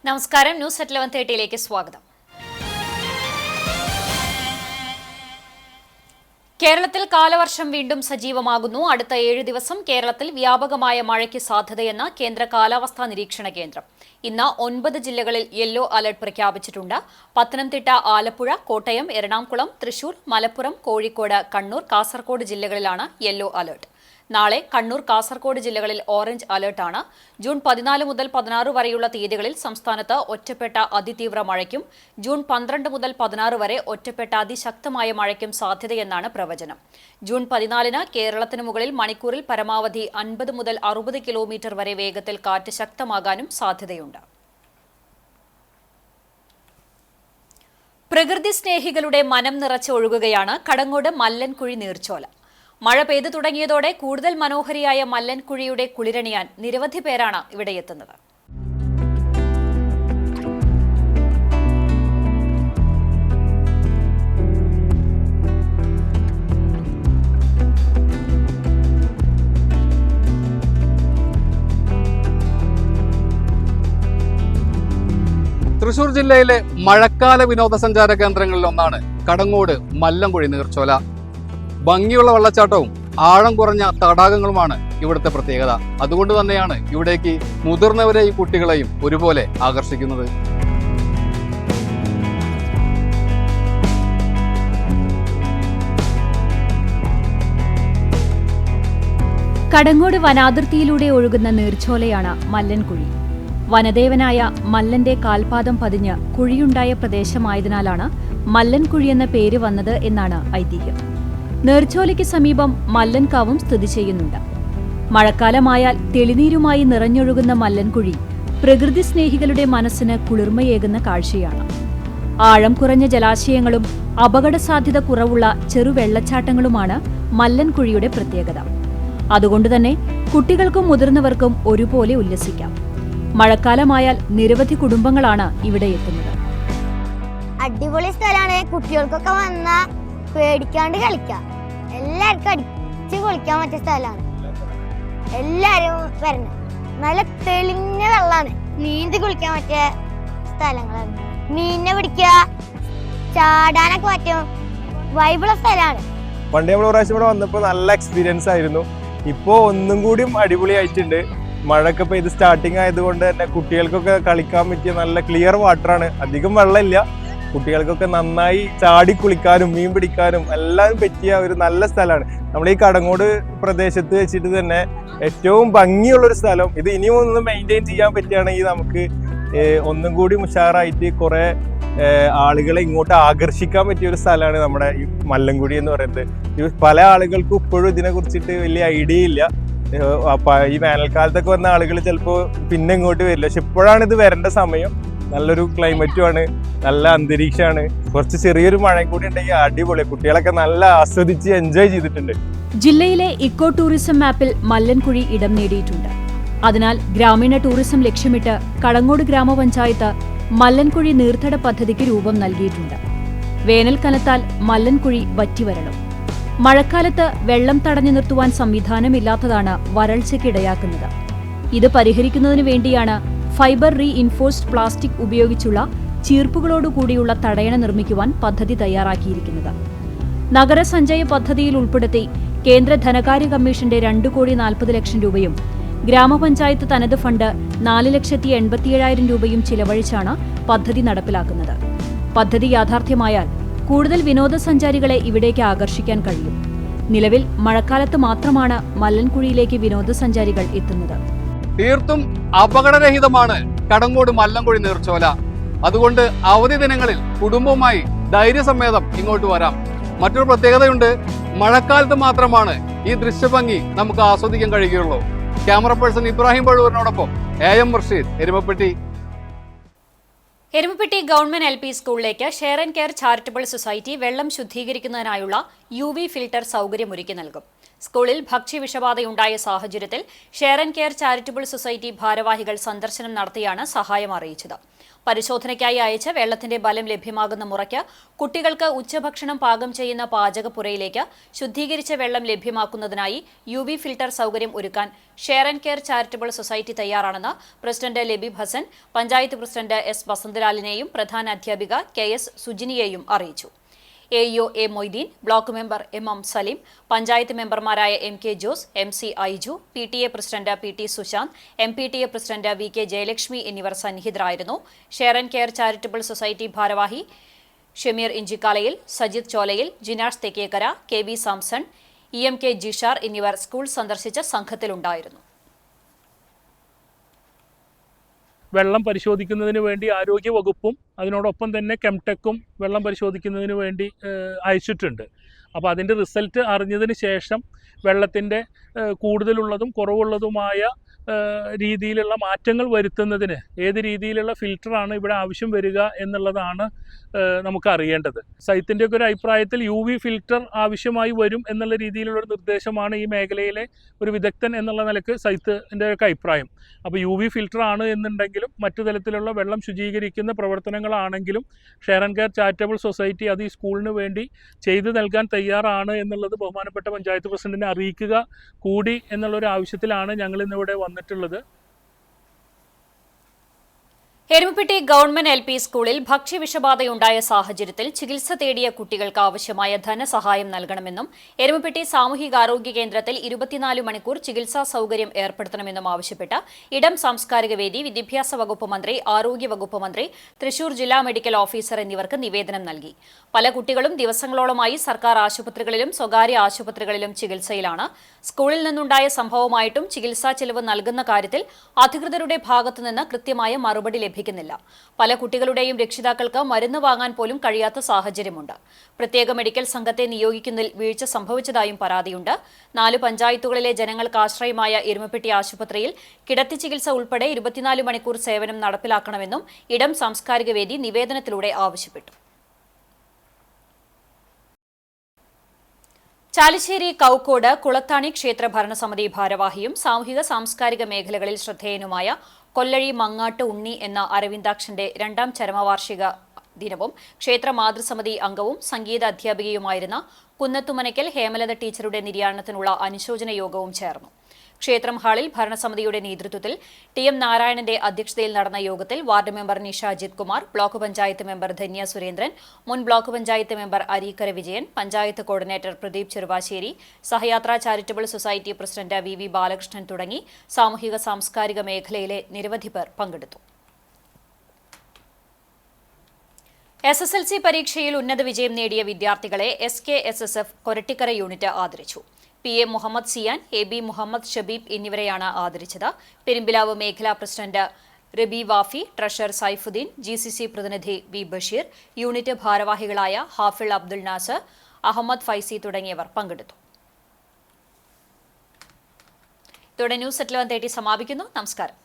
നമസ്കാരം, news at 11:30 സ്വാഗതം. കേരളത്തിൽ കാലവർഷം വീണ്ടും സജീവമാകുന്നു. അടുത്ത 7 ദിവസം കേരളത്തിൽ വ്യാപകമായ മഴയ്ക്ക് സാധ്യതയെന്ന് കേന്ദ്ര കാലാവസ്ഥാ നിരീക്ഷണ കേന്ദ്രം. ഇന്ന് 9 ജില്ലകളിൽ യെല്ലോ അലർട്ട് പ്രഖ്യാപിച്ചിട്ടുണ്ട്. പത്തനംതിട്ട, ആലപ്പുഴ, കോട്ടയം, എറണാകുളം, തൃശൂർ, മലപ്പുറം, കോഴിക്കോട്, കണ്ണൂർ, കാസർഗോഡ് ജില്ലകളിലാണ് യെല്ലോ അലർട്ട്. നാളെ കണ്ണൂർ, കാസർഗോഡ് ജില്ലകളിൽ ഓറഞ്ച് അലർട്ടാണ്. ജൂൺ 14 മുതൽ 16 വരെയുള്ള തീയതികളിൽ സംസ്ഥാനത്ത് ഒറ്റപ്പെട്ട അതിതീവ്ര മഴയ്ക്കും ജൂൺ 12 മുതൽ 16 വരെ ഒറ്റപ്പെട്ട അതിശക്തമായ മഴയ്ക്കും സാധ്യതയെന്നാണ് പ്രവചനം. ജൂൺ 14-ന് കേരളത്തിന് മുകളിൽ മണിക്കൂറിൽ പരമാവധി 50 മുതൽ 60 കിലോമീറ്റർ വരെ വേഗത്തിൽ കാറ്റ് ശക്തമാകാനും സാധ്യതയുണ്ട്. പ്രകൃതി സ്നേഹികളുടെ മനം നിറച്ചൊഴുകുകയാണ് കടങ്ങോട് മല്ലൻകുഴി നീർച്ചോല. മഴ പെയ്തു തുടങ്ങിയതോടെ കൂടുതൽ മനോഹരിയായ മല്ലൻകുഴിയുടെ കുളിരണിയാൻ നിരവധി പേരാണ് ഇവിടെ എത്തുന്നത്. തൃശൂർ ജില്ലയിലെ മഴക്കാല വിനോദസഞ്ചാര കേന്ദ്രങ്ങളിൽ ഒന്നാണ് കടങ്ങോട് മല്ലൻകുഴി നീർച്ചോല. ഭംഗിയുള്ള വെള്ളച്ചാട്ടവും ആഴം കുറഞ്ഞ തടാകങ്ങളുമാണ് ഇവിടുത്തെ പ്രത്യേകത. അതുകൊണ്ട് തന്നെയാണ് ഇവിടേക്ക് മുതിർന്നവരെയും കുട്ടികളെയും ഒരുപോലെ ആകർഷിക്കുന്നത്. കടങ്ങോട് വനാതിർത്തിയിലൂടെ ഒഴുകുന്ന നീർച്ചോലയാണ് മല്ലൻകുഴി. വനദേവനായ മല്ലന്റെ കാൽപാദം പതിഞ്ഞ് കുഴിയുണ്ടായ പ്രദേശമായതിനാലാണ് മല്ലൻകുഴി എന്ന പേര് വന്നത് എന്നാണ് ഐതിഹ്യം. നീർച്ചോലയ്ക്ക് സമീപം മല്ലൻകാവും സ്ഥിതി ചെയ്യുന്നുണ്ട്. മഴക്കാലമായാൽ തെളിനീരുമായി നിറഞ്ഞൊഴുകുന്ന മല്ലൻകുഴി പ്രകൃതി സ്നേഹികളുടെ മനസ്സിന് കുളിർമയേകുന്ന കാഴ്ചയാണ്. ആഴം കുറഞ്ഞ ജലാശയങ്ങളും അപകട സാധ്യത കുറവുള്ള ചെറുവെള്ളച്ചാട്ടങ്ങളുമാണ് മല്ലൻകുഴിയുടെ പ്രത്യേകത. അതുകൊണ്ടുതന്നെ കുട്ടികൾക്കും മുതിർന്നവർക്കും ഒരുപോലെ ഉല്ലസിക്കാം. മഴക്കാലമായാൽ നിരവധി കുടുംബങ്ങളാണ് ഇവിടെ എത്തുന്നത്. അടിപൊളി സ്ഥലമാണ്. കുട്ടികൾക്കൊക്കെ വന്ന പേടിക്കാണ്ട് കളിക്കാം. എല്ലാവർക്കും അടിച്ച് പൊളിക്കാൻ പറ്റിയ സ്ഥലമാണ്. എല്ലാരും വരണം. നല്ല തെളിഞ്ഞ വെള്ളമാണ്. നീന്തി കുളിക്കാൻ പറ്റിയ സ്ഥലങ്ങളാണ്. മീനിനെ പിടിക്കുക, ചാടാനൊക്കെ പറ്റും. വൈബിളുള്ള സ്ഥലമാണ്. പണ്ട് നമ്മൾ പ്രാവശ്യം ഇവിടെ വന്നപ്പോൾ നല്ല എക്സ്പീരിയൻസ് ആയിരുന്നു. ഇപ്പോൾ ഒന്നും കൂടിയും അടിപൊളിയായിട്ടുണ്ട്. മഴയൊക്കെ പെയ്ത് സ്റ്റാർട്ടിങ് ആയതുകൊണ്ട് തന്നെ കുട്ടികൾക്കൊക്കെ കളിക്കാൻ പറ്റിയ നല്ല ക്ലിയർ വാട്ടറാണ്. അധികം വെള്ളമില്ല. കുട്ടികൾക്കൊക്കെ നന്നായി ചാടി കുളിക്കാനും മീൻ പിടിക്കാനും എല്ലാം പറ്റിയ ഒരു നല്ല സ്ഥലമാണ്. നമ്മൾ ഈ കടങ്ങോട് പ്രദേശത്ത് വെച്ചിട്ട് തന്നെ ഏറ്റവും ഭംഗിയുള്ളൊരു സ്ഥലം. ഇത് ഇനിയും ഒന്ന് മെയിൻറ്റെയിൻ ചെയ്യാൻ പറ്റുകയാണെങ്കിൽ നമുക്ക് ഒന്നും കൂടി ഉഷാറായിട്ട് കുറേ ആളുകളെ ഇങ്ങോട്ട് ആകർഷിക്കാൻ പറ്റിയ ഒരു സ്ഥലമാണ് നമ്മുടെ ഈ മല്ലൻകുഴി എന്ന് പറയുന്നത്. പല ആളുകൾക്കും ഇപ്പോഴും ഇതിനെ കുറിച്ചിട്ട് വലിയ ഐഡിയ ഇല്ല. ഈ വേനൽക്കാലത്തൊക്കെ വന്ന ആളുകൾ ചിലപ്പോൾ പിന്നെ ഇങ്ങോട്ട് വരില്ല. പക്ഷെ ഇപ്പോഴാണ് ഇത് വരേണ്ട സമയം. നല്ലൊരു ക്ലൈമറ്റുമാണ്, നല്ല അന്തരീക്ഷമാണ്. കുറച്ച് ചെറിയൊരു മഴയും കൂടി ഉണ്ടെങ്കിൽ അടിപൊളി. കുട്ടികളൊക്കെ നല്ല ആസ്വദിച്ച് എൻജോയ് ചെയ്തിട്ടുണ്ട്. ജില്ലയിലെ ഇക്കോ ടൂറിസം മാപ്പിൽ മല്ലൻകുഴി ഇടം നേടിയിട്ടുണ്ട്. അതിനാൽ ഗ്രാമീണ ടൂറിസം ലക്ഷ്യമിട്ട് കടങ്ങോട് ഗ്രാമപഞ്ചായത്ത് മല്ലൻകുഴി നീർത്തട പദ്ധതിക്ക് രൂപം നൽകിയിട്ടുണ്ട്. വേനൽ കനത്താൽ മല്ലൻകുഴി വറ്റിവരണം. മഴക്കാലത്ത് വെള്ളം തടഞ്ഞു നിർത്തുവാൻ സംവിധാനമില്ലാത്തതാണ് വരൾച്ചയ്ക്കിടയാക്കുന്നത്. ഇത് പരിഹരിക്കുന്നതിനു വേണ്ടിയാണ് ഫൈബർ റീഇൻഫോഴ്സ്ഡ് പ്ലാസ്റ്റിക് ഉപയോഗിച്ചുള്ള ചീർപ്പുകളോടുകൂടിയുള്ള തടയണ നിർമ്മിക്കുവാൻ പദ്ധതി തയ്യാറാക്കിയിരിക്കുന്നത്. നഗരസഞ്ചയ പദ്ധതിയിൽ ഉൾപ്പെടുത്തി കേന്ദ്ര ധനകാര്യ കമ്മീഷന്റെ 2,40,00,000 രൂപയും ഗ്രാമപഞ്ചായത്ത് തനത് ഫണ്ട് 4,87,000 രൂപയും ചിലവഴിച്ചാണ് പദ്ധതി നടപ്പിലാക്കുന്നത്. പദ്ധതി യാഥാർത്ഥ്യമായാൽ കൂടുതൽ വിനോദസഞ്ചാരികളെ ഇവിടേക്ക് ആകർഷിക്കാൻ കഴിയും. നിലവിൽ മഴക്കാലത്ത് മാത്രമാണ് മല്ലൻകുഴിയിലേക്ക് വിനോദസഞ്ചാരികൾ എത്തുന്നത്. തീർത്തും അപകടരഹിതമാണ് കടങ്ങോട് മല്ലൻകുഴി നീർച്ചോല. അതുകൊണ്ട് അവധി ദിനങ്ങളിൽ കുടുംബവുമായി ധൈര്യസമേതം ഇങ്ങോട്ട് വരാം. മറ്റൊരു പ്രത്യേകതയുണ്ട്. മഴക്കാലത്ത് മാത്രമാണ് ഈ ദൃശ്യഭംഗി നമുക്ക് ആസ്വദിക്കാൻ കഴിയുകയുള്ളൂ. ക്യാമറ പേഴ്സൺ ഇബ്രാഹിം പഴുവൂരിനോടൊപ്പം AM Rasheed, Erumappetty. Erumappetty government LP സ്കൂളിലേക്ക് share and care charitable society വെള്ളം ശുദ്ധീകരിക്കുന്നതിനായുള്ള UV ഫിൽട്ടർ സൗകര്യമൊരുക്കി നൽകും. സ്കൂളിൽ ഭക്ഷ്യവിഷബാധയുണ്ടായ സാഹചര്യത്തിൽ share and care charitable society ഭാരവാഹികൾ സന്ദർശനം നടത്തിയാണ് സഹായം അറിയിച്ചത്. പരിശോധനയ്ക്കായി അയച്ച വെള്ളത്തിന്റെ ബലം ലഭ്യമാകുന്ന മുറയ്ക്ക് കുട്ടികൾക്ക് ഉച്ചഭക്ഷണം പാകം ചെയ്യുന്ന പാചകപ്പുരയിലേക്ക് ശുദ്ധീകരിച്ച വെള്ളം ലഭ്യമാക്കുന്നതിനായി UV ഫിൽട്ടർ സൗകര്യം ഒരുക്കാൻ share and care charitable society തയ്യാറാണെന്ന് president Labeeb Hasan panchayat president S വസന്തലാലിനെയും പ്രധാന അധ്യാപിക KS സുജിനിയെയും അറിയിച്ചു. AEO A Moideen, block member MM Saleem, panchayat മെമ്പർമാരായ MK Jose, MC Aiju, PTA president PT Sushanth, MPTA president VK Jayalakshmi എന്നിവർ സന്നിഹിതരായിരുന്നു. Share and care charitable society ഭാരവാഹി ഷമീർ ഇഞ്ചിക്കാലയിൽ, സജിത് ചോലയിൽ, ജിനാഷ് തെക്കേക്കര, KB സാംസൺ, EMK ജിഷാർ എന്നിവർ സ്കൂൾ സന്ദർശിച്ച സംഘത്തിലുണ്ടായിരുന്നു. വെള്ളം പരിശോധിക്കുന്നതിന് വേണ്ടി ആരോഗ്യ വകുപ്പും അതിനോടൊപ്പം തന്നെ കെംടെക്കും വെള്ളം പരിശോധിക്കുന്നതിന് വേണ്ടി അയച്ചിട്ടുണ്ട്. അപ്പോൾ അതിൻ്റെ റിസൾട്ട് അറിഞ്ഞതിന് ശേഷം വെള്ളത്തിൻ്റെ കൂടുതലുള്ളതും കുറവുള്ളതുമായ രീതിയിലുള്ള മാറ്റങ്ങൾ വരുത്തുന്നതിന് ഏത് രീതിയിലുള്ള ഫിൽറ്ററാണ് ഇവിടെ ആവശ്യം വരിക എന്നുള്ളതാണ് നമുക്ക് അറിയേണ്ടത്. സൈറ്റിൻ്റെയൊക്കെ ഒരു അഭിപ്രായത്തിൽ UV ഫിൽറ്റർ ആവശ്യമായി വരും എന്നുള്ള രീതിയിലുള്ളൊരു നിർദ്ദേശമാണ് ഈ മേഖലയിലെ ഒരു വിദഗ്ധൻ എന്നുള്ള നിലക്ക് സൈറ്റിൻ്റെ ഒക്കെ അഭിപ്രായം. അപ്പോൾ UV ഫിൽറ്റർ ആണ് എന്നുണ്ടെങ്കിലും മറ്റു തരത്തിലുള്ള വെള്ളം ശുചീകരിക്കുന്ന പ്രവർത്തനങ്ങളാണെങ്കിലും share and care charitable society അത് ഈ സ്കൂളിന് വേണ്ടി ചെയ്തു നൽകാൻ തയ്യാറാണ് എന്നുള്ളത് ബഹുമാനപ്പെട്ട പഞ്ചായത്ത് പ്രസിഡന്റിനെ അറിയിക്കുക കൂടി എന്നുള്ളൊരു ആവശ്യത്തിലാണ് ഞങ്ങൾ ഇന്നിവിടെ വന്നിട്ടുള്ളത്. എരുമപ്പെട്ടി ഗവൺമെന്റ് LP സ്കൂളിൽ ഭക്ഷ്യവിഷബാധയുണ്ടായ സാഹചര്യത്തിൽ ചികിത്സ തേടിയ കുട്ടികൾക്ക് ആവശ്യമായ ധനസഹായം നൽകണമെന്നും എരുമപ്പെട്ടി സാമൂഹികാരോഗ്യ കേന്ദ്രത്തിൽ 24 മണിക്കൂർ ചികിത്സാ സൗകര്യം ഏർപ്പെടുത്തണമെന്നും ആവശ്യപ്പെട്ട് ഇടം സാംസ്കാരിക വേദി വിദ്യാഭ്യാസ വകുപ്പ് മന്ത്രി, ആരോഗ്യ വകുപ്പ് മന്ത്രി, തൃശൂർ ജില്ലാ മെഡിക്കൽ ഓഫീസർ എന്നിവർക്ക് നിവേദനം നൽകി. പല കുട്ടികളും ദിവസങ്ങളോളമായി സർക്കാർ ആശുപത്രികളിലും സ്വകാര്യ ആശുപത്രികളിലും ചികിത്സയിലാണ്. സ്കൂളിൽ നിന്നുണ്ടായ സംഭവമായിട്ടും ചികിത്സാ ചെലവ് നൽകുന്ന കാര്യത്തിൽ അധികൃതരുടെ ഭാഗത്തുനിന്ന് കൃത്യമായ മറുപടി ലഭിക്കുന്നില്ല. പല കുട്ടികളുടെയും രക്ഷിതാക്കൾക്ക് മരുന്ന് വാങ്ങാൻ പോലും കഴിയാത്ത സാഹചര്യമുണ്ട്. പ്രത്യേക മെഡിക്കൽ സംഘത്തെ നിയോഗിക്കുന്നതിൽ വീഴ്ച സംഭവിച്ചതായും പരാതിയുണ്ട്. 4 പഞ്ചായത്തുകളിലെ ജനങ്ങൾക്ക് ആശ്രയമായ എരുമപ്പെട്ടി ആശുപത്രിയിൽ കിടത്തി ചികിത്സ ഉൾപ്പെടെ 24 മണിക്കൂർ സേവനം നടപ്പിലാക്കണമെന്നും ഇടം സാംസ്കാരിക വേദി നിവേദനത്തിലൂടെ ആവശ്യപ്പെട്ടു. ചാലിശ്ശേരി കൗക്കോട് കുളത്താണി ക്ഷേത്ര ഭരണസമിതി ഭാരവാഹിയും സാമൂഹിക സാംസ്കാരിക മേഖലകളിൽ ശ്രദ്ധേയനുമായ കൊല്ലഴി മങ്ങാട്ട് ഉണ്ണി എന്ന അരവിന്ദാക്ഷന്റെ 2ാം ചരമവാർഷിക ദിനവും ക്ഷേത്ര മാതൃസമിതി അംഗവും സംഗീത അധ്യാപികയുമായിരുന്ന കുന്നത്തുമനയ്ക്കൽ ഹേമലത ടീച്ചറുടെ നിര്യാണത്തിനുള്ള അനുശോചന യോഗവും ചേർന്നു. ക്ഷേത്രം ഹാളിൽ ഭരണസമിതിയുടെ നേതൃത്വത്തിൽ TM നാരായണന്റെ അധ്യക്ഷതയിൽ നടന്ന യോഗത്തിൽ ward member Nisha Ajith Kumar, block panchayat member Dhanya Surendran, മുൻ block panchayat member Areekkara Vijayan, panchayat coordinator Pradeep Cheruvassery, Sahayatra charitable society president VV Balakrishnan തുടങ്ങി സാമൂഹിക സാംസ്കാരിക മേഖലയിലെ നിരവധി പേർ പങ്കെടുത്തു. SSLC പരീക്ഷയിൽ ഉന്നത വിജയം നേടിയ വിദ്യാർത്ഥികളെ SKSSF കൊരട്ടിക്കര യൂണിറ്റ് ആദരിച്ചു. PA മുഹമ്മദ് സിയാൻ, AB മുഹമ്മദ് ഷബീബ് എന്നിവരെയാണ് ആദരിച്ചത്. പെരുമ്പിലാവ് മേഖലാ പ്രസിഡന്റ് റബി വാഫി, ട്രഷറർ സൈഫുദ്ദീൻ, GCC പ്രതിനിധി V ബഷീർ, യൂണിറ്റ് ഭാരവാഹികളായ ഹാഫിൾ അബ്ദുൽ നാസർ, അഹമ്മദ് ഫൈസി തുടങ്ങിയവർ പങ്കെടുത്തു. ഇതോടെ ന്യൂസ് at 11:30 സമാപിക്കുന്നു. നമസ്കാരം.